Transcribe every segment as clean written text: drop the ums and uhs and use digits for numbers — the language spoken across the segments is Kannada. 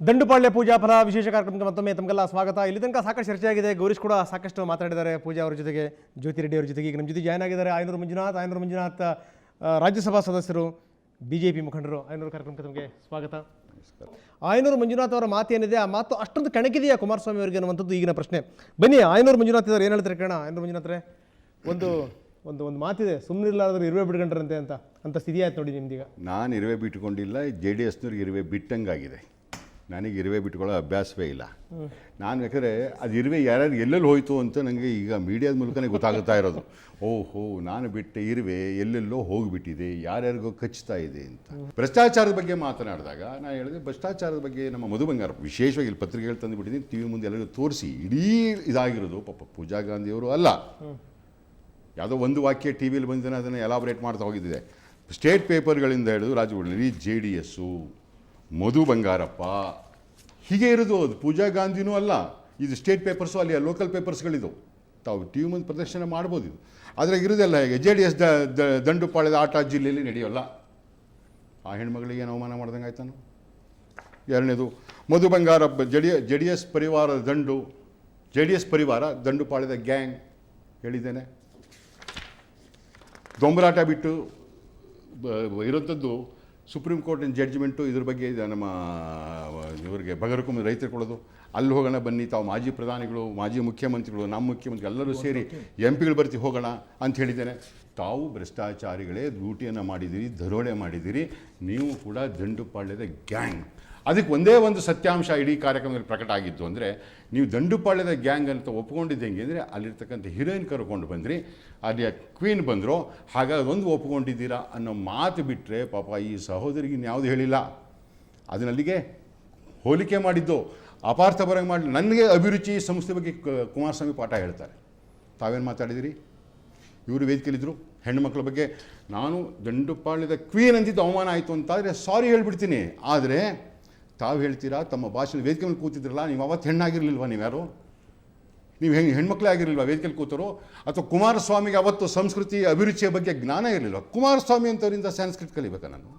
ದಂಡುಪಾಳ್ಯ ಪೂಜಾ ಫಲ ವಿಶೇಷ ಕಾರ್ಯಕ್ರಮಕ್ಕೆ ಮತ್ತೊಮ್ಮೆ ತಮಗೆಲ್ಲ ಸ್ವಾಗತ. ಇಲ್ಲಿ ತನಕ ಸಾಕಷ್ಟು ಚರ್ಚೆ ಆಗಿದೆ. ಗೌರೀಶ್ ಕೂಡ ಸಾಕಷ್ಟು ಮಾತಾಡಿದ್ದಾರೆ ಪೂಜಾ ಅವರ ಜೊತೆಗೆ, ಜ್ಯೋತಿ ರೆಡ್ಡಿ ಅವರ ಜೊತೆಗೆ. ಈಗ ನಮ್ಮ ಜೊತೆ ಜಾಯ್ನ್ ಆಗಿದ್ದಾರೆ ಆಯನೂರು ಮಂಜುನಾಥ್ ರಾಜ್ಯಸಭಾ ಸದಸ್ಯರು, ಬಿಜೆಪಿ ಮುಖಂಡರು. ಆಯನೂರು ಕಾರ್ಯಕ್ರಮಕ್ಕೆ ತಮಗೆ ಸ್ವಾಗತ. ಆಯನೂರು ಮಂಜುನಾಥ್ ಅವರ ಮಾತು ಏನಿದೆ, ಆ ಮಾತು ಅಷ್ಟೊಂದು ಕಣಕಿದೆಯಾ ಕುಮಾರಸ್ವಾಮಿ ಅವರಿಗೆ ಅನ್ನುವಂಥದ್ದು ಈಗಿನ ಪ್ರಶ್ನೆ. ಬನ್ನಿ, ಆಯನೂರು ಮಂಜುನಾಥ್ ಇದ್ದಾರೆ, ಏನು ಹೇಳ್ತಾರೆ ಕೇಳೋಣ. ಆಯನೂರು ಮಂಜುನಾಥ್ರೆ, ಒಂದು ಮಾತಿದೆ, ಸುಮ್ಮನಿರ್ಲಾದ್ರೆ ಇರುವೆ ಬಿಟ್ಕೊಂಡ್ರಂತೆ ಅಂತ ಸ್ಥಿತಿ ಆಯ್ತು ನೋಡಿ ನಿಮ್ದೀಗ. ನಾನು ಇರುವೆ ಬಿಟ್ಕೊಂಡಿಲ್ಲ, JDSನವ್ರಿಗೆ ಇರುವೆ ಬಿಟ್ಟಂಗಾಗಿದೆ. ನನಗೆ ಇರುವೆ ಬಿಟ್ಕೊಳ್ಳೋ ಅಭ್ಯಾಸವೇ ಇಲ್ಲ. ನಾನು ಯಾಕಂದರೆ ಅದು ಇರುವೆ ಯಾರ್ಯಾರು ಎಲ್ಲೆಲ್ಲಿ ಹೋಯಿತು ಅಂತ ನನಗೆ ಈಗ ಮೀಡಿಯಾದ ಮೂಲಕನೇ ಗೊತ್ತಾಗುತ್ತಾ ಇರೋದು. ಓಹೋ, ನಾನು ಬಿಟ್ಟೆ ಇರುವೆ ಎಲ್ಲೆಲ್ಲೋ ಹೋಗಿಬಿಟ್ಟಿದೆ, ಯಾರ್ಯಾರಿಗೋ ಕಚ್ತಾ ಇದೆ ಅಂತ. ಭ್ರಷ್ಟಾಚಾರದ ಬಗ್ಗೆ ಮಾತನಾಡಿದಾಗ ನಾನು ಹೇಳಿದೆ, ಭ್ರಷ್ಟಾಚಾರದ ಬಗ್ಗೆ ನಮ್ಮ ಮಧು ಬಂಗಾರ ವಿಶೇಷವಾಗಿ ಇಲ್ಲಿ ಪತ್ರಿಕೆಗಳು ತಂದುಬಿಟ್ಟಿದ್ದೀನಿ, ಟಿ ವಿ ಮುಂದೆ ಎಲ್ಲರಿಗೂ ತೋರಿಸಿ. ಇಡೀ ಇದಾಗಿರೋದು ಪಾಪ ಪೂಜಾ ಗಾಂಧಿಯವರು ಅಲ್ಲ, ಯಾವುದೋ ಒಂದು ವಾಕ್ಯ ಟಿ ವಿಯಲ್ಲಿ ಬಂದಿದ್ದಾನೆ, ಅದನ್ನು ಎಲಾಬ್ರೇಟ್ ಮಾಡ್ತಾ ಹೋಗಿದ್ದಿದೆ. ಸ್ಟೇಟ್ ಪೇಪರ್ಗಳಿಂದ ಹಿಡಿದು ರಾಜಕಾರಣಿ JDS, ಮಧು ಬಂಗಾರಪ್ಪ, ಹೀಗೆ ಇರೋದು. ಅದು ಪೂಜಾ ಗಾಂಧಿನೂ ಅಲ್ಲ, ಇದು ಸ್ಟೇಟ್ ಪೇಪರ್ಸು, ಅಲ್ಲಿ ಲೋಕಲ್ ಪೇಪರ್ಸ್ಗಳಿದು. ತಾವು ಟಿ ವಿ ಮುಂದೆ ಪ್ರದರ್ಶನ ಮಾಡ್ಬೋದು. ಇದು ಅದ್ರಾಗ ಇರೋದೆಲ್ಲ ಹೇಗೆ JDS ದಂಡುಪಾಳ್ಯದ ಆಟ ಜಿಲ್ಲೆಯಲ್ಲಿ ನಡೆಯೋಲ್ಲ. ಆ ಹೆಣ್ಮಗಳಿಗೆ ಏನು ಅವಮಾನ ಮಾಡ್ದಂಗೆ ಆಯ್ತಾನು. ಎರಡನೇದು, ಮಧು ಬಂಗಾರಪ್ಪ JDS ಪರಿವಾರ ದಂಡುಪಾಳ್ಯದ ಗ್ಯಾಂಗ್ ಹೇಳಿದ್ದೇನೆ. ದೊಂಬರಾಟ ಬಿಟ್ಟು ಇರೋಂಥದ್ದು ಸುಪ್ರೀಂ ಕೋರ್ಟಿನ ಜಡ್ಜ್ಮೆಂಟು. ಇದ್ರ ಬಗ್ಗೆ ನಮ್ಮ ಇವರಿಗೆ ಬಗರ್ಕುಂಬ ರೈತರು ಕೊಡೋದು, ಅಲ್ಲಿ ಹೋಗೋಣ ಬನ್ನಿ, ತಾವು ಮಾಜಿ ಪ್ರಧಾನಿಗಳು, ಮಾಜಿ ಮುಖ್ಯಮಂತ್ರಿಗಳು, ನಮ್ಮ ಮುಖ್ಯಮಂತ್ರಿ ಎಲ್ಲರೂ ಸೇರಿ MP ಬರ್ತಿ ಹೋಗೋಣ ಅಂತ ಹೇಳಿದ್ದೇನೆ. ತಾವು ಭ್ರಷ್ಟಾಚಾರಿಗಳೇ, ಡ್ಯೂಟಿಯನ್ನು ಮಾಡಿದ್ದೀರಿ, ದರೋಡೆ ಮಾಡಿದ್ದೀರಿ, ನೀವು ಕೂಡ ದಂಡುಪಾಳ್ಯದ ಗ್ಯಾಂಗ್. ಅದಕ್ಕೆ ಒಂದೇ ಒಂದು ಸತ್ಯಾಂಶ ಇಡೀ ಕಾರ್ಯಕ್ರಮದಲ್ಲಿ ಪ್ರಕಟ ಆಗಿತ್ತು ಅಂದರೆ, ನೀವು ದಂಡುಪಾಳ್ಯದ ಗ್ಯಾಂಗ್ ಅಂತ ಒಪ್ಕೊಂಡಿದ್ದೆ ಹೆಂಗೆ ಅಂದರೆ, ಅಲ್ಲಿರ್ತಕ್ಕಂಥ ಹೀರೋಯಿನ್ ಕರ್ಕೊಂಡು ಬಂದ್ರಿ, ಅಲ್ಲಿ ಕ್ವೀನ್ ಬಂದರು, ಹಾಗಾಗಿ ಅದೊಂದು ಒಪ್ಕೊಂಡಿದ್ದೀರಾ ಅನ್ನೋ ಮಾತು ಬಿಟ್ಟರೆ ಪಾಪ ಈ ಸಹೋದರಿಗೆ ಇನ್ಯಾವುದು ಹೇಳಿಲ್ಲ. ಅದನ್ನಲ್ಲಿಗೆ ಹೋಲಿಕೆ ಮಾಡಿದ್ದು, ಅಪಾರ್ಥ ಬರಂಗೆ ಮಾಡಿ. ನನಗೆ ಅಭಿರುಚಿ ಸಂಸ್ಥೆ ಬಗ್ಗೆ ಕುಮಾರಸ್ವಾಮಿ ಪಾಠ ಹೇಳ್ತಾರೆ. ತಾವೇನು ಮಾತಾಡಿದಿರಿ? ಇವರು ವೇದಿಕೆಯಲ್ಲಿದ್ದರು, ಹೆಣ್ಣು ಮಕ್ಕಳ ಬಗ್ಗೆ ನಾನು ದಂಡುಪಾಳ್ಯದ ಕ್ವೀನ್ ಅಂತಿದ್ದು ಅವಮಾನ ಆಯಿತು ಅಂತಾದರೆ ಸಾರಿ ಹೇಳ್ಬಿಡ್ತೀನಿ. ಆದರೆ ತಾವು ಹೇಳ್ತೀರಾ, ತಮ್ಮ ಭಾಷಣ ವೇದಿಕೆ ಮೇಲೆ ಕೂತಿದ್ರಲ್ಲ, ನೀವು ಅವತ್ತು ಹೆಣ್ಣಾಗಿರಲಿಲ್ವ? ನೀವು ಯಾರು? ನೀವು ಹೆಣ್ಮಕ್ಳೇ ಆಗಿರಲಿಲ್ವ ವೇದಿಕೆಯಲ್ಲಿ ಕೂತರು? ಅಥವಾ ಕುಮಾರಸ್ವಾಮಿಗೆ ಅವತ್ತು ಸಂಸ್ಕೃತಿ ಅಭಿರುಚಿಯ ಬಗ್ಗೆ ಜ್ಞಾನ ಇರಲಿಲ್ವ? ಕುಮಾರಸ್ವಾಮಿ ಅಂತವರಿಂದ ಸಂಸ್ಕೃತಿ ಕಲಿಬೇಕಾ ನಾನು?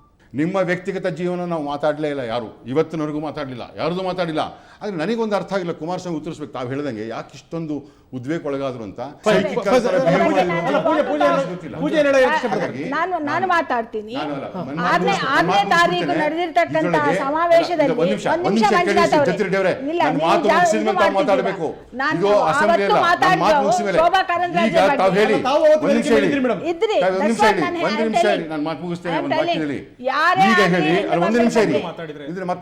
ನಿಮ್ಮ ವ್ಯಕ್ತಿಗತ ಜೀವನ ನಾವು ಮಾತಾಡಲೇ ಇಲ್ಲ, ಯಾರು ಇವತ್ತಿನವರೆಗೂ ಮಾತಾಡಲಿಲ್ಲ, ಯಾರ್ದು ಮಾತಾಡಿಲ್ಲ. ಆದರೆ ನನಗೊಂದು ಅರ್ಥ ಆಗಿಲ್ಲ, ಕುಮಾರಸ್ವಾಮಿ ಉತ್ತರಿಸ್ಬೇಕು. ತಾವು ಹೇಳ್ದಂಗೆ ಯಾಕೆ ಇಷ್ಟೊಂದು ಉದ್ವೇಗ ಒಳಗಾದ್ರು ಅಂತ. ನಾನು ಮಾತಾಡ್ತೀನಿ. 6ನೇ ತಾರೀಕು ನಡೆದಿರ್ತಕ್ಕಂಥ ಸಮಾವೇಶದಲ್ಲಿ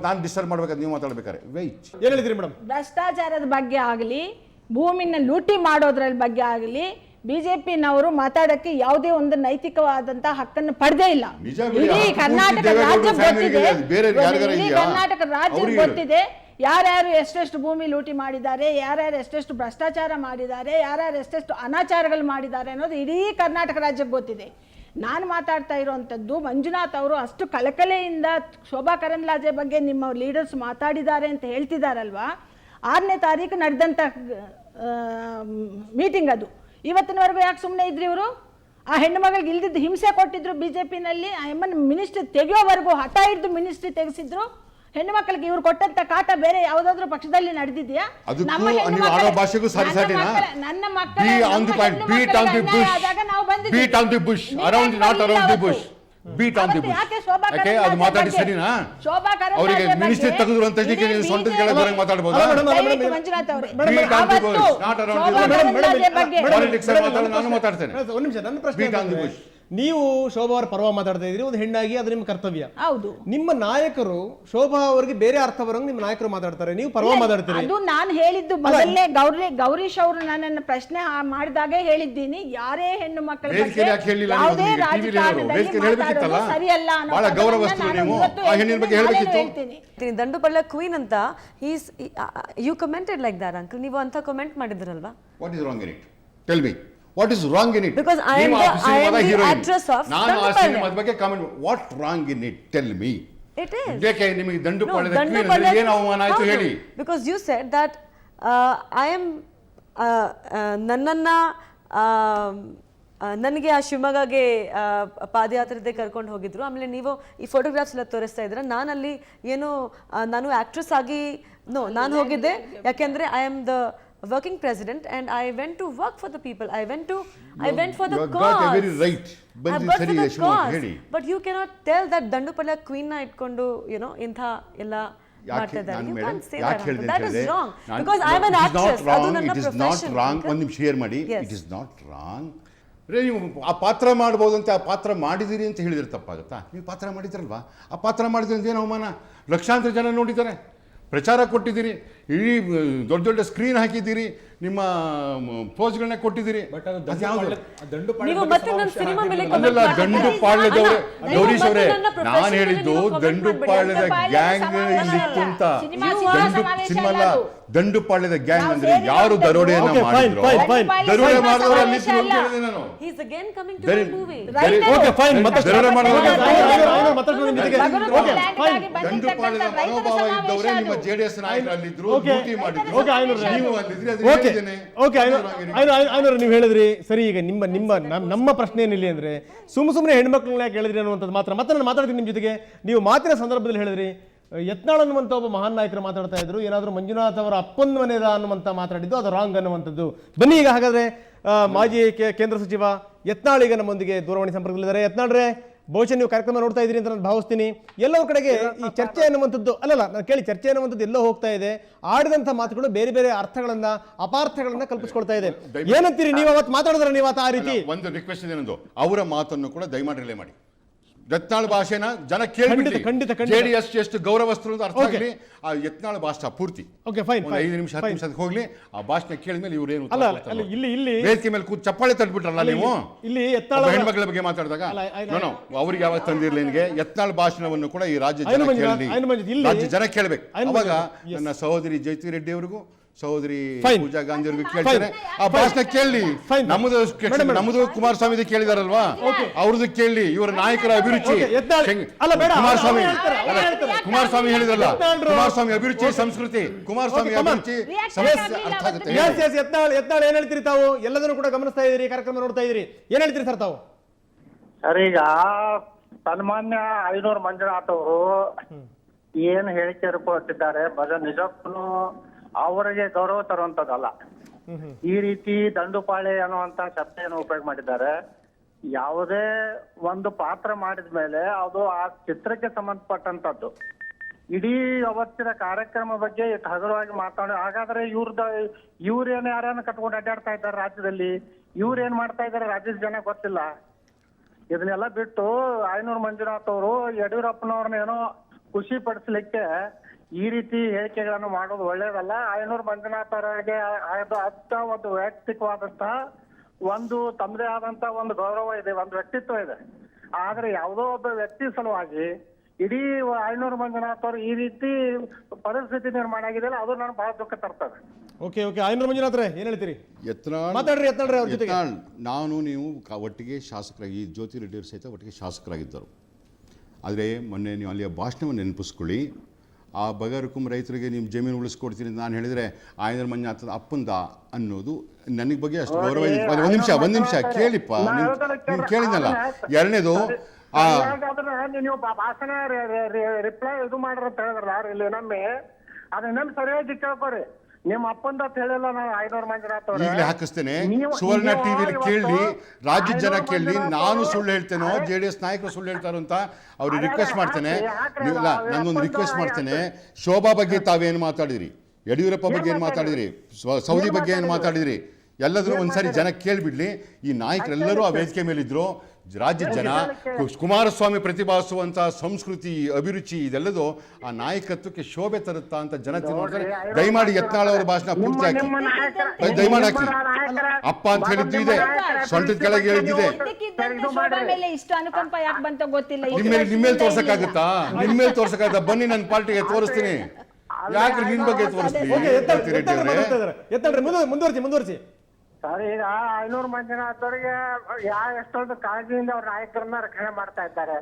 ನಾನು ಡಿಸ್ಟರ್ಬ್ ಮಾಡ್ಬೇಕಾದ್ರೆ ನೀವು ಮಾತಾಡ್ಬೇಕಾರೆ ಭ್ರಷ್ಟಾಚಾರದ ಬಗ್ಗೆ ಆಗಲಿ, ಭೂಮಿನ ಲೂಟಿ ಮಾಡೋದ್ರ ಬಗ್ಗೆ ಆಗಲಿ ಬಿಜೆಪಿನವರು ಮಾತಾಡಕ್ಕೆ ಯಾವುದೇ ಒಂದು ನೈತಿಕವಾದಂತ ಹಕ್ಕನ್ನು ಪಡೆದೇ ಇಲ್ಲ. ಇಡೀ ಕರ್ನಾಟಕ ರಾಜ್ಯ ಗೊತ್ತಿದೆ, ಕರ್ನಾಟಕ ರಾಜ್ಯ ಗೊತ್ತಿದೆ ಯಾರ್ಯಾರು ಎಷ್ಟೆಷ್ಟು ಭೂಮಿ ಲೂಟಿ ಮಾಡಿದ್ದಾರೆ, ಯಾರ್ಯಾರು ಎಷ್ಟೆಷ್ಟು ಭ್ರಷ್ಟಾಚಾರ ಮಾಡಿದ್ದಾರೆ, ಯಾರ್ಯಾರು ಎಷ್ಟೆಷ್ಟು ಅನಾಚಾರಗಳು ಮಾಡಿದ್ದಾರೆ ಅನ್ನೋದು ಇಡೀ ಕರ್ನಾಟಕ ರಾಜ್ಯಕ್ಕೆ ಗೊತ್ತಿದೆ. ನಾನು ಮಾತಾಡ್ತಾ ಇರುವಂಥದ್ದು, ಮಂಜುನಾಥ್ ಅವರು ಅಷ್ಟು ಕಳಕಳೆಯಿಂದ ಶೋಭಾ ಕರಂದ್ಲಾಜೆ ಬಗ್ಗೆ ನಿಮ್ಮ ಲೀಡರ್ಸ್ ಮಾತಾಡಿದ್ದಾರೆ ಅಂತ ಹೇಳ್ತಿದ್ದಾರಲ್ವಾ. 6ನೇ ತಾರೀಕು ನಡೆದಂಥ ಮೀಟಿಂಗ್ ಅದು. ಇವತ್ತಿನವರೆಗೂ ಯಾಕೆ ಸುಮ್ಮನೆ ಇದ್ರಿ ಇವರು? ಆ ಹೆಣ್ಣು ಮಗಳಿಗೆ ಇಲ್ದಿದ್ದು ಹಿಂಸೆ ಕೊಟ್ಟಿದ್ರು ಬಿಜೆಪಿನಲ್ಲಿ. ಆ ಎಮ್ಮನ ಮಿನಿಸ್ಟ್ರಿ ತೆಗೆಯೋವರೆಗೂ ಹಠ ಹಿಡಿದು ಮಿನಿಸ್ಟ್ರಿ ತೆಗೆಸಿದ್ರು. ಹೆಣ್ಣು ಮಕ್ಕಳಿಗೆ ಇವ್ರು ಕೊಟ್ಟಂತ ಕಾಟ ಬೇರೆ ಯಾವುದಾದ್ರೂ ಪಕ್ಷದಲ್ಲಿ ನಡೆದಿದೆಯಾ? ನನ್ನ ಮಕ್ಕಳ ನಾವು ಬಂದಿದ್ದೀವಿ. ಯಾಕೆ ಶೋಭಾ ಕರಂದ್ಲಾಜೆ ನೀವು ಶೋಭಾ ಅವರ ಪರವಾಗಿ ಮಾತಾಡ್ತಾ ಇದ್ರಿ, ಒಂದು ಹೆಣ್ಣಾಗಿ, ಅದು ನಿಮ್ಮ ಕರ್ತವ್ಯ. ಹೌದು. ನಿಮ್ಮ ನಾಯಕರು ಶೋಭಾ ಅವರಿಗೆ ಬೇರೆ ಅರ್ಥ ಬರೋಂಗ್ ನಿಮ್ಮ ನಾಯಕರು ಮಾತಾಡ್ತಾರೆ, ನೀವು ಪರವಾಗಿ ಮಾತಾಡ್ತೀರಿ. ಅದು ನಾನು ಹೇಳಿದ್ದು ಮೊದಲೇ ಗೌರೀಶ್ ಅವರು ನನ್ನನ್ನು ಪ್ರಶ್ನೆ ಮಾಡಿದಾಗೆ ಹೇಳಿದ್ದೀನಿ, ಯಾರೇ ಹೆಣ್ಣು ಮಕ್ಕಳ ಯಾವುದೇ ರಾಜಕಾರಣದಲ್ಲಿ ಸರಿಯಲ್ಲ ಹೇಳ್ತೀನಿ. ದಂಡುಪಾಳ್ಯ ಕ್ವೀನ್ ಅಂತ you commented like that uncle. ನೀವು ಅಂತ ಕಮೆಂಟ್ ಮಾಡಿದ್ರಲ್ವಾ? What is wrong in it? Tell me. What is wrong in it? Because I am the actress of Dandupalya. ಬಗ್ಗೆ comment. What wrong in it? Tell me. It is. ಯಾಕೆ ನಿಮಗೆ ದಂಡುಪಾಳ್ಯದ ಏನು ಅವಮಾನ ಆಯ್ತು ಹೇಳಿ? Because you said that I am ನನ್ನನ್ನ ನನಗೆ ಆ ಶಿವಮೊಗ್ಗಗೆ ಪಾದಯಾತ್ರೆ ಕರ್ಕೊಂಡು ಹೋಗಿದ್ರು. ಆಮೇಲೆ ನೀವು ಈ ಫೋಟೋಗ್ರಾಫ್ಸ್ ಎಲ್ಲ ತೋರಿಸ್ತಾ ಇದ್ರ, ನಾನಲ್ಲಿ ಏನು ನಾನು ಆಕ್ಟ್ರೆಸ್ ಆಗಿ ನಾನು ಹೋಗಿದ್ದೆ, ಯಾಕೆಂದ್ರೆ I am the working president and I went to work for the people. I went for the You cause. got a very right. I've got for the cause. But you cannot tell that Dandupalya queen ನ ಇಟ್ಕೊಂಡು ಇಂಥ ಎಲ್ಲ ಮಾಡ್ತಾ ಇದ್ದಾರೆ. You can't say that. That is wrong. Because I'm an actress. ಅದು ನನ್ನ profession. It is not wrong. ಒಂದು ನಿಮಿಷ ಶೇರ್ ಮಾಡಿ. It is not wrong. ನೀವು ಆ ಪಾತ್ರ ಮಾಡ್ಬೋದಂತೆ, ಆ ಪಾತ್ರ ಮಾಡಿದಿರಿ ಅಂತ ಹೇಳಿದ್ರೆ ತಪ್ಪಾಗುತ್ತಾ? ನೀವು ಪಾತ್ರ ಮಾಡಿದ್ರಲ್ವಾ? ಆ ಪಾತ್ರ ಮಾಡಿದ್ರೆ ಏನು ಅವಮಾನ? ಲಕ್ಷಾಂತರ ಜನ ನೋಡಿದ್ದಾರೆ, ಪ್ರಚಾರ ಕೊಟ್ಟಿದ್ದೀರಿ, ಇಡೀ ದೊಡ್ಡ ದೊಡ್ಡ ಸ್ಕ್ರೀನ್ ಹಾಕಿದ್ದೀರಿ, ನಿಮ್ಮ ಪೋಸ್ಗಳನ್ನ ಕೊಟ್ಟಿದ್ದೀರಿ. ನೀವು ಮತ್ತೆ ನನ್ನ ಸಿನಿಮಾ ಮೇಲೆ ಅಲ್ಲ, ದಂಡುಪಾಳ್ಯದವರೇ, ಗೌರೀಶ್ ಅವರೇ, ನಾನು ಹೇಳಿದ್ದು ದಂಡುಪಾಳ್ಯದ ಗ್ಯಾಂಗ್ ಇಲ್ಲಿತ್ತು ಅಂತ. ಸಿನಿಮಾ ಅಲ್ಲ, ದಂಡುಪಾಳ್ಯದ ಗ್ಯಾಂಗ್ ಅಂದ್ರೆ ಯಾರು ದರೋಡೆಯನ್ನ ಮಾಡಿದ್ರು, ದರೋಡೆ ಮಾಡಿದವರು ಅಲ್ಲಿ ಹೇಳಿದೆ ನಾನು. ದರೋಡೆ ಮಾಡಿದವರು ದಂಡುಪಾಳ್ಯದ ಮನೋಭಾವ ಇದ್ದವರೇ ನಿಮ್ಮ JDS ನಾಯಕರಲ್ಲಿದ್ರು, ಡ್ಯೂಟಿ ಮಾಡಿದ್ರು, ನೀವು ಅಲ್ಲಿದ್ರಿ. ನೀವು ಹೇಳಿದ್ರಿ ಸರಿ. ಈಗ ನಮ್ಮ ಪ್ರಶ್ನೆ ಏನಿಲ್ಲ ಅಂದ್ರೆ ಸುಮ್ಮನೆ ಹೆಣ್ಮಕ್ಳನ್ನ ಯಾಕೆ ಹೇಳಿದ್ರಿ ಅನ್ನುವಂಥದ್ದು ಮಾತ್ರ. ಮತ್ತೆ ನಾನು ಮಾತಾಡ್ತೀನಿ ನಿಮ್ಮ ಜೊತೆಗೆ. ನೀವು ಮಾತಿನ ಸಂದರ್ಭದಲ್ಲಿ ಹೇಳಿದ್ರಿ ಯತ್ನಾಳ್ ಅನ್ನುವಂಥ ಒಬ್ಬ ಮಹಾನ್ ನಾಯಕರು ಮಾತಾಡ್ತಾ ಇದ್ರು, ಏನಾದರೂ ಮಂಜುನಾಥ್ ಅವರ ಅಪ್ಪನ ಮನೆದ ಅನ್ನುವಂಥ ಮಾತಾಡಿದ್ದು ಅದು ರಾಂಗ್ ಅನ್ನುವಂಥದ್ದು. ಬನ್ನಿ ಈಗ ಹಾಗಾದ್ರೆ ಮಾಜಿ ಕೇಂದ್ರ ಸಚಿವ ಯತ್ನಾಳ್ ಈಗ ನಮ್ಮೊಂದಿಗೆ ದೂರವಾಣಿ ಸಂಪರ್ಕದಲ್ಲಿದ್ದಾರೆ. ಯತ್ನಾಳ್ರೆ, ಬಹುಶಃ ನೀವು ಕಾರ್ಯಕ್ರಮ ನೋಡ್ತಾ ಇದ್ದೀರಿ ಅಂತ ನಾನು ಭಾವಿಸ್ತೀನಿ. ಎಲ್ಲೋ ಕಡೆಗೆ ಈ ಚರ್ಚೆ ಅನ್ನುವಂಥದ್ದು ನಾನು ಕೇಳಿ, ಚರ್ಚೆ ಅನ್ನುವಂಥದ್ದು ಎಲ್ಲೋ ಹೋಗ್ತಾ ಇದೆ. ಆಡಿದಂಥ ಮಾತುಗಳು ಬೇರೆ ಬೇರೆ ಅರ್ಥಗಳನ್ನ, ಅಪಾರ್ಥಗಳನ್ನ ಕಲ್ಪಿಸ್ಕೊಳ್ತಾ ಇದೆ. ಏನಂತೀರಿ ನೀವು? ಅವತ್ತು ಮಾತಾಡಿದ್ರೆ ನೀವು ಆ ರೀತಿ ಒಂದು ರಿಕ್ವೆಸ್ಟ್ ಏನಂದು, ಅವರ ಮಾತನ್ನು ಕೂಡ ದಯಮಾಡಿ ರಿಲೇ ಮಾಡಿ. ಯತ್ನಾಳ್ ಭಾಷೆನ ಜನ ಕೇಳಿ, JDS ಎಷ್ಟು ಗೌರವಸ್ಥರು ಅಂತ ಅರ್ಥ ಆಗಲಿ. ಆ ಯತ್ನಾಳ್ ಭಾಷೆ ಪೂರ್ತಿ 5 ನಿಮಿಷ 10 ನಿಮಿಷ ಹೋಗ್ಲಿ. ಆ ಭಾಷಣ ಕೇಳಿದ್ಮೇಲೆ ಇವ್ರೇನು ಇಲ್ಲಿ ವೇದಿಕೆ ಮೇಲೆ ಕೂತ್ ಚಪ್ಪಾಳೆ ತಟ್ಬಿಟ್ರಲ್ಲ ನೀವು ಇಲ್ಲಿ ಹೆಣ್ಮಕ್ಳ ಬಗ್ಗೆ ಮಾತಾಡಿದಾಗ. ಅವ್ರಿಗೆ ಯಾವಾಗ ತಂದಿರ್ಲಿ ನಿನಗೆ ಯತ್ನಾಳ್ ಭಾಷಣವನ್ನು ಕೂಡ ಈ ರಾಜ್ಯ ಜನ ಕೇಳಬೇಕು. ಅವಾಗ ನನ್ನ ಸಹೋದರಿ ಜಯತಿ ರೆಡ್ಡಿ ಅವರಿಗೂ ಸಹೋದರಿ ಪೂಜಾ ಗಾಂಧಿ ಅವ್ರಿಗೆ ಕೇಳ್ತಾರೆ, ಆ ಭಾಷಣ ಕೇಳಿ. ನಮ್ಮದು ಕುಮಾರಸ್ವಾಮಿ ಕೇಳಿದಾರಲ್ವಾ, ಅವ್ರದ್ದು ಕೇಳಿ. ಇವರ ನಾಯಕರ ಅಭಿರುಚಿ ಕುಮಾರಸ್ವಾಮಿ ಹೇಳಿದ್ರಲ್ಲ, ಕುಮಾರಸ್ವಾಮಿ ಅಭಿರುಚಿ ಸಂಸ್ಕೃತಿ, ಕುಮಾರಸ್ವಾಮಿ ಅಭಿರುಚಿ ಅರ್ಥ ಆಗುತ್ತೆ. ಯತ್ನಾಳ್ ಏನ್ ಹೇಳ್ತೀರಿ ತಾವು? ಎಲ್ಲದನ್ನು ಕೂಡ ಗಮನಿಸ್ತಾ ಇದ್ದೀರಿ, ಕಾರ್ಯಕ್ರಮ ನೋಡ್ತಾ ಇದ್ದೀರಿ, ಏನ್ ಹೇಳ್ತೀರಿ ಸರ್ ತಾವು? ಸರ್, ಈಗ ಸನ್ಮಾನ್ಯ ಐನೂರು ಮಂಜುನಾಥ್ ಅವರು ಏನ್ ಹೇಳಿಕೆ ಕೊಟ್ಟಿದ್ದಾರೆ ನಿಜಕ್ಕೂ ಅವರಿಗೆ ಗೌರವ ತರುವಂತದ್ದಲ್ಲ. ಈ ರೀತಿ ದಂಡುಪಾಳೆ ಅನ್ನುವಂತ ಶಬ್ದವನ್ನು ಉಪಯೋಗ ಮಾಡಿದ್ದಾರೆ. ಯಾವುದೇ ಒಂದು ಪಾತ್ರ ಮಾಡಿದ ಮೇಲೆ ಅದು ಆ ಚಿತ್ರಕ್ಕೆ ಸಂಬಂಧಪಟ್ಟಂತದ್ದು. ಇಡೀ ಅವತ್ತಿನ ಕಾರ್ಯಕ್ರಮ ಬಗ್ಗೆ ಹಗುರವಾಗಿ ಮಾತಾಡಿ. ಹಾಗಾದ್ರೆ ಇವ್ರೇನು ಯಾರನ್ನ ಕಟ್ಕೊಂಡು ಅಡ್ಡಾಡ್ತಾ ಇದ್ದಾರೆ ರಾಜ್ಯದಲ್ಲಿ? ಇವ್ರೇನ್ ಮಾಡ್ತಾ ಇದ್ದಾರೆ ರಾಜ್ಯದ ಜನ ಗೊತ್ತಿಲ್ಲ. ಇದನ್ನೆಲ್ಲ ಬಿಟ್ಟು ಐನೂರು ಮಂಜುನಾಥ್ ಅವರು ಯಡಿಯೂರಪ್ಪನವ್ರನ್ನೇನೋ ಖುಷಿ ಪಡಿಸ್ಲಿಕ್ಕೆ ಈ ರೀತಿ ಹೇಳಿಕೆಗಳನ್ನು ಮಾಡೋದು ಒಳ್ಳೇದಲ್ಲ. ಐನೂರು ಮಂಜುನಾಥ್ ಅವರಿಗೆ ಅಂತ ಒಂದು ವೈಯಕ್ತಿಕವಾದಂತಹ ಒಂದು ತಮ್ಮದೇ ಆದಂತಹ ಒಂದು ಗೌರವ ಇದೆ, ಒಂದು ವ್ಯಕ್ತಿತ್ವ ಇದೆ. ಆದ್ರೆ ಯಾವುದೋ ಒಬ್ಬ ವ್ಯಕ್ತಿ ಸಲುವಾಗಿ ಇಡೀ ಐನೂರು ಮಂಜುನಾಥ್ ಅವರು ಈ ರೀತಿ ಪರಿಸ್ಥಿತಿ ನಿರ್ಮಾಣ ಆಗಿದೆಯಲ್ಲ, ಅದು ನಾನು ಬಹಳ ದುಃಖ ತರ್ತದೆ. ಓಕೆ ಐನೂರು ಮಂಜುನಾಥ್ರೆ ಏನ್ ಹೇಳ್ತೀರಿ? ನಾನು ನೀವು ಒಟ್ಟಿಗೆ ಶಾಸಕರಾಗಿ, ಜ್ಯೋತಿ ರೆಡ್ಡಿ ಅವರು ಸಹಿತ ಒಟ್ಟಿಗೆ ಶಾಸಕರಾಗಿದ್ದರು. ಆದರೆ ಮೊನ್ನೆ ನೀವು ಅಲ್ಲಿಯ ಭಾಷಣವನ್ನು ನೆನಪಿಸ್ಕೊಳ್ಳಿ. ಆ ಬಗರ್ಕುಂ ರೈತರಿಗೆ ನೀವು ಜಮೀನು ಉಳಿಸ್ಕೊಡ್ತೀನಿ ನಾನು ಹೇಳಿದರೆ ಐನೂರು ಮಂಜುನಾಥ್ ಅಪ್ಪಂದ ಅನ್ನೋದು ನನಗೆ ಬಗ್ಗೆ ಅಷ್ಟು ಗೌರವ ಇದೆ. ಒಂದು ನಿಮಿಷ ಕೇಳಿಪ್ಪ, ನೀವು ಕೇಳಿದ್ನಲ್ಲ. ಎರಡನೇದು ನೀವು ಭಾಷಣ ರಿಪ್ಲೈ ಇದು ಮಾಡ್ರ ಅಂತ ಹೇಳಿದ್ರಲ್ಲ ಇಲ್ಲಿ ನಮ್ಮೆ, ಅದನ್ನ ಸರಿಯಾಗಿ ಕೇಳ್ಕೊರಿ. ನಿಮ್ಮ ಅಪ್ಪಂದ ಹೇಳಿಲ್ಲ ನಾನು ಐನೂರು ಮಂಜುನಾಥ್ ಈಗಲೇ ಹಾಕಿಸ್ತೇನೆ. ಸುವರ್ಣ ಟಿವಿಲಿ ಕೇಳಿ, ರಾಜ್ಯದ ಜನ ಕೇಳಿ. ನಾನು ಸುಳ್ಳು ಹೇಳ್ತೇನೋ, JDS ನಾಯಕರು ಸುಳ್ಳು ಹೇಳ್ತಾರೋ ಅಂತ ಅವ್ರಿಗೆ ರಿಕ್ವೆಸ್ಟ್ ಮಾಡ್ತೇನೆ. ಇಲ್ಲ, ನಾನೊಂದು ರಿಕ್ವೆಸ್ಟ್ ಮಾಡ್ತೇನೆ. ಶೋಭಾ ಬಗ್ಗೆ ತಾವೇನು ಮಾತಾಡಿದ್ರಿ, ಯಡಿಯೂರಪ್ಪ ಬಗ್ಗೆ ಏನು ಮಾತಾಡಿದ್ರಿ, ಸೌದಿ ಬಗ್ಗೆ ಏನು ಮಾತಾಡಿದ್ರಿ, ಎಲ್ಲದರೂ ಒಂದ್ಸರಿ ಜನ ಕೇಳಿಬಿಡ್ಲಿ. ಈ ನಾಯಕರೆಲ್ಲರೂ ಆ ವೇದಿಕೆ ಮೇಲಿದ್ರು. ರಾಜ್ಯದ ಜನ ಕುಮಾರಸ್ವಾಮಿ ಪ್ರತಿಭಾಸುವಂತಹ ಸಂಸ್ಕೃತಿ, ಅಭಿರುಚಿ ಇದೆಲ್ಲದು ಆ ನಾಯಕತ್ವಕ್ಕೆ ಶೋಭೆ ತರುತ್ತಾ ಅಂತ ಜನ ನೋಡ್ತಾರೆ. ದಯಮಾಡಿ ಯತ್ನಾಳ್ ಅವರ ಭಾಷಣ ಪೂರ್ತಿ ಹಾಕಿ, ದಯಮಾಡಿ ಹಾಕಿ. ಅಪ್ಪ ಅಂತ ಹೇಳಿದ್ದು ಇದೆ, ಸೊಂಟದ ಕೆಳಗೆ ಹೇಳಿದ್ದಿದೆ. ನಿಮ್ಮೇಲೆ ತೋರ್ಸಕ್ಕಾಗುತ್ತಾ? ನಿಮ್ಮೇಲೆ ತೋರ್ಸಕ್ಕಾಗತ್ತಾ? ಬನ್ನಿ ನನ್ನ ಪಾರ್ಟಿಗೆ ತೋರಿಸ್ತೀನಿ. ಯಾಕೆ ನಿನ್ ಬಗ್ಗೆ ತೋರಿಸ್ತೀನಿ? ಮುಂದುವರಿಸಿ. ಸರ್, ಈಗ ಐನೂರು ಮಂಜುನಾಥ್ ಅವರಿಗೆ ಎಷ್ಟೊಂದು ಕಾಳಜಿಯಿಂದ ಅವ್ರ ನಾಯಕರನ್ನ ರಕ್ಷಣೆ ಮಾಡ್ತಾ ಇದ್ದಾರೆ.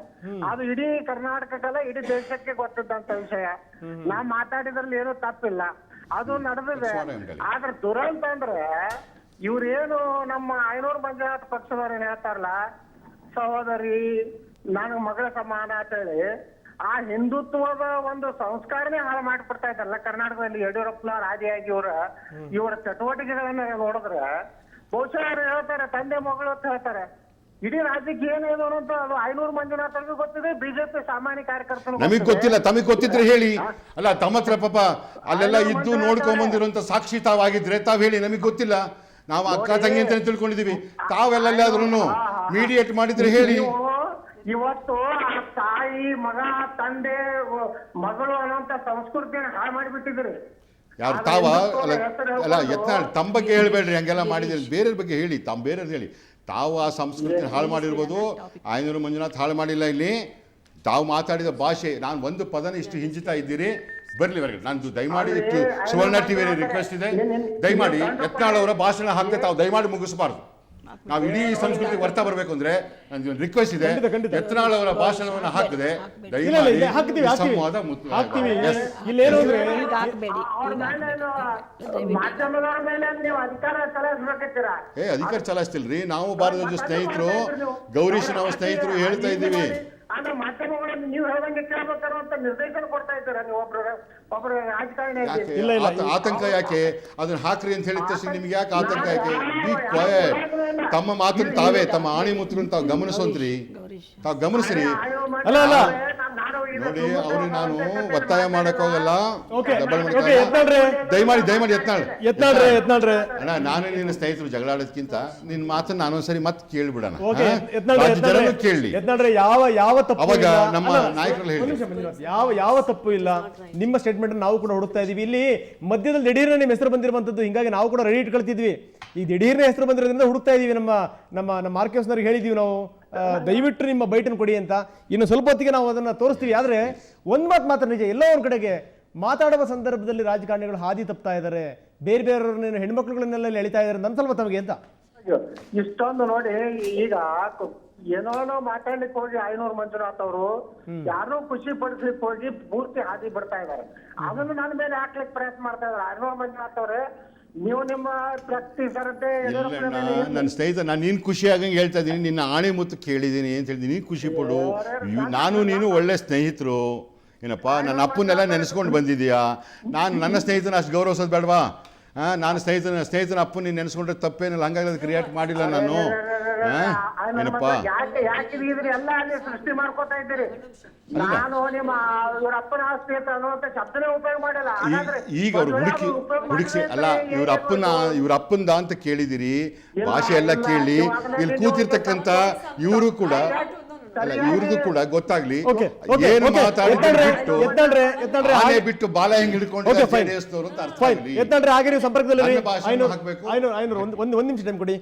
ಅದು ಇಡೀ ಕರ್ನಾಟಕಕ್ಕಲ್ಲ, ಇಡೀ ದೇಶಕ್ಕೆ ಗೊತ್ತಿದ್ದಂತ ವಿಷಯ. ನಾವ್ ಮಾತಾಡಿದ್ರಲ್ಲಿ ಏನೂ ತಪ್ಪಿಲ್ಲ, ಅದು ನಡೆದಿದೆ. ಆದ್ರೆ ದುರಂತ ಅಂದ್ರೆ ಇವ್ರೇನು ನಮ್ಮ ಐನೂರು ಮಂಜುನಾಥ್ ಪಕ್ಷದವ್ರು ಏನ್ ಹೇಳ್ತಾರಲ್ಲ, ಸಹೋದರಿ ನನಗ ಮಗಳ ಸಮಾನ ಅಂತ ಹೇಳಿ ಆ ಹಿಂದುತ್ವದ ಒಂದು ಸಂಸ್ಕಾರನೇ ಹಾಳು ಮಾಡಿಬಿಡ್ತಾ ಇದ್ದಾರಲ್ಲ ಕರ್ನಾಟಕದಲ್ಲಿ. ಯಡಿಯೂರಪ್ಪನವ್ರ ಆದಿಯಾಗಿ ಇವರ ಚಟುವಟಿಕೆಗಳನ್ನ ನೋಡಿದ್ರೆ ಬಹುಶಃ ಅವ್ರು ಹೇಳ್ತಾರೆ ತಂದೆ ಮಗಳು ಅಂತ ಹೇಳ್ತಾರೆ. ಇಡೀ ರಾಜ್ಯಕ್ಕೆ ಏನೇನು ಅಂತ ಅದು ಐನೂರು ಮಂಜುನಾಥ್ರಿಗೂ ಗೊತ್ತಿದೆ, ಬಿಜೆಪಿ ಸಾಮಾನ್ಯ ಕಾರ್ಯಕರ್ತರು ನಮಗ್ ಗೊತ್ತಿಲ್ಲ. ತಮಗ್ ಗೊತ್ತಿದ್ರೆ ಹೇಳಿ. ಅಲ್ಲ, ತಮ್ಮ ಹತ್ರ ಪಾಪ ಅಲ್ಲೆಲ್ಲ ಇದ್ದು ನೋಡ್ಕೊಂಡ್ ಬಂದಿರುವಂತ ಸಾಕ್ಷಿ ತಾವಾಗಿದ್ರೆ ತಾವ್ ಹೇಳಿ. ನಮಗ್ ಗೊತ್ತಿಲ್ಲ, ನಾವು ಅಕ್ಕ ತಂಗಿ ಅಂತ ತಿಳ್ಕೊಂಡಿದೀವಿ. ತಾವೆಲ್ಲಾದ್ರೂ ಮೀಡಿಯೇಟ್ ಮಾಡಿದ್ರೆ ಹೇಳಿ. ಇವತ್ತು ಆ ತಾಯಿ ಮಗ ತಂದೆ ಮಗಳು ಅನ್ನೋಂತ ಸಂಸ್ಕೃತಿಯನ್ನು ಹಾಳು ಮಾಡಿಬಿಟ್ಟಿದ್ರಿ. ಯಾರು ತಾವ? ಅಲ್ಲ ಯತ್ನಾಳ್, ತಮ್ಮ ಬಗ್ಗೆ ಹೇಳ್ಬೇಡ್ರಿ, ಹಂಗೆಲ್ಲ ಮಾಡಿದ್ರೆ ಬೇರೆ ಬಗ್ಗೆ ಹೇಳಿ. ತಾವು ಬೇರೆ ಹೇಳಿ. ತಾವು ಆ ಸಂಸ್ಕೃತಿನ ಹಾಳು ಮಾಡಿರ್ಬೋದು, ಐನೂರು ಮಂಜುನಾಥ್ ಹಾಳು ಮಾಡಿಲ್ಲ. ಇಲ್ಲಿ ತಾವು ಮಾತಾಡಿದ ಭಾಷೆ, ನಾನು ಒಂದು ಪದನ ಇಷ್ಟು ಹಿಂಜುತ್ತಾ ಇದ್ದೀರಿ. ಬರ್ಲಿ ಹೊರಗಡೆ. ನಾನು ದಯಮಾಡಿ ಸುವರ್ಣ ಟಿವಿಯಲ್ಲಿ ರಿಕ್ವೆಸ್ಟ್ ಇದೆ, ದಯಮಾಡಿ ಯತ್ನಾಳ್ ಅವರ ಭಾಷಣ ಹಾಕದೆ ತಾವು ದಯಮಾಡಿ ಮುಗಿಸಬಾರ್ದು. ನಾವು ಇಡೀ ಸಂಸ್ಕೃತಿಗೆ ವರ್ತ ಬರಬೇಕು ಅಂದ್ರೆ ನಂದು ರಿಕ್ವೆಸ್ಟ್ ಇದೆ, ಯತ್ನಾಳ್ ಅವರ ಭಾಷಣವನ್ನು ಹಾಕದೆ ದಯಮಾಡಿ ಸಂವಾದ ಮಾಧ್ಯಮದವರ ಮೇಲೆ ನೀವು ಅಧಿಕಾರ ಚಲಾಯಿಸ್ಬೇಕಿದ್ದೀರಾ? ಅಧಿಕಾರ ಚಲಾಯಿಸ್ತಿಲ್ರಿ. ನಾವು ಭಾರತದ ಸ್ನೇಹಿತರು, ಗೌರೀಶ್ ನಾವು ಸ್ನೇಹಿತರು ಹೇಳ್ತಾ ಇದ್ದೀವಿ. ಆದ್ರೆ ಮಾಧ್ಯಮಗಳನ್ನು ನೀವು ಹೇಳ್ದಂಗೆ ಕೇಳ್ಬೇಕಾರೋ ಅಂತ ನಿರ್ದೇಶನ ಕೊಡ್ತಾ ಇದ್ದೀರಾ ನೀವು ಒಬ್ರು ರಾಜಕಾರಣಿ. ಆತಂಕ ಯಾಕೆ? ಅದನ್ನ ಹಾಕ್ರಿ ಅಂತ ಹೇಳಿದ ತಕ್ಷಣ ನಿಮ್ಗೆ ಯಾಕೆ ಆತಂಕ ಯಾಕೆ? B quiet. ತಮ್ಮ ಮಾತನ್ನು ತಾವೇ, ತಮ್ಮ ಆಣಿಮುತ್ರನ್ನು ತಾವು ಗಮನಿಸೋದ್ರಿ, ತಾವು ಗಮನಿಸ್ರಿ. ಅಲ್ಲ ಅಲ್ಲ ನೋಡಿ, ಅವ್ರಿಗೆ ನಾನು ಒತ್ತಾಯ ಮಾಡಕ್ ಹೋಗಲ್ಲ. ದಯಮಾಡಿ ಯತ್ನಾಳ್ರೆ ಅಣ್ಣ, ನಾನು ನಿನ್ನ ಸ್ನೇಹಿತರು ಜಗಳಾಡೋದಕ್ಕಿಂತ ನಿನ್ನ ಮಾತನ್ನ ನಾನೊಂದ್ಸರಿ ಮತ್ತೆ ಕೇಳ್ಬಿಡೋಣ. ಜನರು ಕೇಳಿ. ಯಾವ ತಪ್ಪು ಅವಾಗ ನಮ್ಮ ನಾಯಕರು ಹೇಳಿ. ಯಾವ ತಪ್ಪು ಇಲ್ಲ. ನಿಮ್ಮ ಸ್ಟೇಟ್ಮೆಂಟ್ ನಾವು ಕೂಡ ಹುಡುಕ್ತಾ ಇದೀವಿ. ಇಲ್ಲಿ ಮಧ್ಯದಲ್ಲಿ ದಿಢೀರ್ನ ನಿಮ್ಮ ಹೆಸರು ಬಂದಿರುವಂತದ್ದು, ಹಿಂಗಾಗಿ ನಾವು ಕೂಡ ರೆಡಿ ಇಟ್ಕೊಳ್ತಿದ್ವಿ. ಈ ದಿಢೀರ್ನ ಹೆಸರು ಬಂದಿರೋದ್ರಿಂದ ಹುಡುಕ್ತಾ ಇದೀವಿ. ನಮ್ಮ ಮಾರ್ಕೆಸ್ನವ್ರಿಗೆ ಹೇಳಿದೀವಿ ನಾವು, ದಯವಿಟ್ಟು ನಿಮ್ಮ ಬೈಟನ್ನು ಕೊಡಿ ಅಂತ. ಇನ್ನು ಸ್ವಲ್ಪ ಹೊತ್ತಿಗೆ ನಾವು ಅದನ್ನ ತೋರಿಸ್ತೀವಿ. ಆದ್ರೆ ಒಂದ್ ಮಾತ್ರ ನಿಜ, ಎಲ್ಲೋ ಒಂದ್ ಕಡೆಗೆ ಮಾತಾಡುವ ಸಂದರ್ಭದಲ್ಲಿ ರಾಜಕಾರಣಿಗಳು ಹಾದಿ ತಪ್ತಾ ಇದ್ದಾರೆ, ಬೇರೆ ಬೇರೆಯವ್ರನ್ನ ಹೆಣ್ಮಕ್ಳುಗಳನ್ನೆಲ್ಲ ಎಳಿತಾ ಇದಾರೆ ಅಂತ ಸ್ವಲ್ಪ ತಮಗೆ ಅಂತ. ಇಷ್ಟೊಂದು ನೋಡಿ, ಈಗ ಏನೋ ಮಾತಾಡ್ಲಿಕ್ಕೆ ಹೋಗಿ ಐನೂರು ಮಂಜುನಾಥ್ ಅವರು ಯಾರನ್ನೂ ಖುಷಿ ಪಡಿಸ್ಲಿಕ್ಕೆ ಹೋಗಿ ಪೂರ್ತಿ ಹಾದಿ ಬಿಡ್ತಾ ಇದಾರೆ. ಅದನ್ನು ನನ್ನ ಮೇಲೆ ಹಾಕ್ಲಿಕ್ಕೆ ಪ್ರಯತ್ನ ಮಾಡ್ತಾ ಇದಾರೆ ಐನೂರು ಮಂಜುನಾಥ್ ಅವರೇ. ನೀವು ನಿಮ್ಮ ಪ್ರತಿ ಸರತೆ ನನ್ನ ಸ್ನೇಹಿತ, ನಾನು ನೀನು ಖುಷಿ ಆಗಂಗೆ ಹೇಳ್ತಾ ಇದ್ದೀನಿ. ನಿನ್ನ ಆಣೆ ಮುತ್ತು ಕೇಳಿದ್ದೀನಿ ಅಂತ ಹೇಳಿದ್ದೀನಿ. ನೀನು ಖುಷಿ ಪಡು. ನಾನು ನೀನು ಒಳ್ಳೆ ಸ್ನೇಹಿತರು ಏನಪ್ಪ. ನನ್ನ ಅಪ್ಪನ್ನೆಲ್ಲ ನೆನೆಸ್ಕೊಂಡು ಬಂದಿದ್ದೀಯಾ. ನಾನು ನನ್ನ ಸ್ನೇಹಿತನ ಅಷ್ಟು ಗೌರವಿಸೋದು ಬೇಡವಾ? ನಾನು ಸ್ನೇಹಿತನ ಅಪ್ಪನ ನೀನು ನೆನೆಸ್ಕೊಂಡ್ರೆ ತಪ್ಪೇನಿಲ್ಲ. ಹಂಗಾಗಿ ಕ್ರಿಯೇಟ್ ಮಾಡಿಲ್ಲ ನಾನು. ಏನಪ್ಪ ಎಲ್ಲ ಅಲ್ಲಿ ಸೃಷ್ಟಿ ಮಾಡ್ಕೊತಾ ಇದ್ದೀರಿ. ನಾನು ನಿಮ್ಮ ಇವ್ರ ಅಪ್ಪನ ಆಸ್ತಿ ಅಂತ ಅನ್ನುವಂತ ಶಬ್ದನೇ ಉಪಯೋಗ ಮಾಡಲ್ಲ. ಈಗ ಅವ್ರು ಹುಡುಕಿ ಅಲ್ಲ, ಇವ್ರ ಅಪ್ಪಂದ ಅಂತ ಕೇಳಿದಿರಿ. ಭಾಷೆ ಎಲ್ಲ ಕೇಳಿ ಇಲ್ಲಿ ಕೂತಿರ್ತಕ್ಕಂಥ ಇವರು ಕೂಡ ಇವ್ರಿಗೂ ಕೂಡ ಗೊತ್ತಾಗ್ಲಿ ಏನು ಮಾತಾಡಿದ್ರೆ ಬಿಟ್ಟು ಬಾಲ ಹೆಂಗ್ ಹಿಡ್ಕೊಂಡು ಹಾಗೆ ನೀವು ಸಂಪರ್ಕದಲ್ಲಿ ಒಂದ್ ನಿಮಿಷ ಟೈಮ್ ಕೊಡಿ.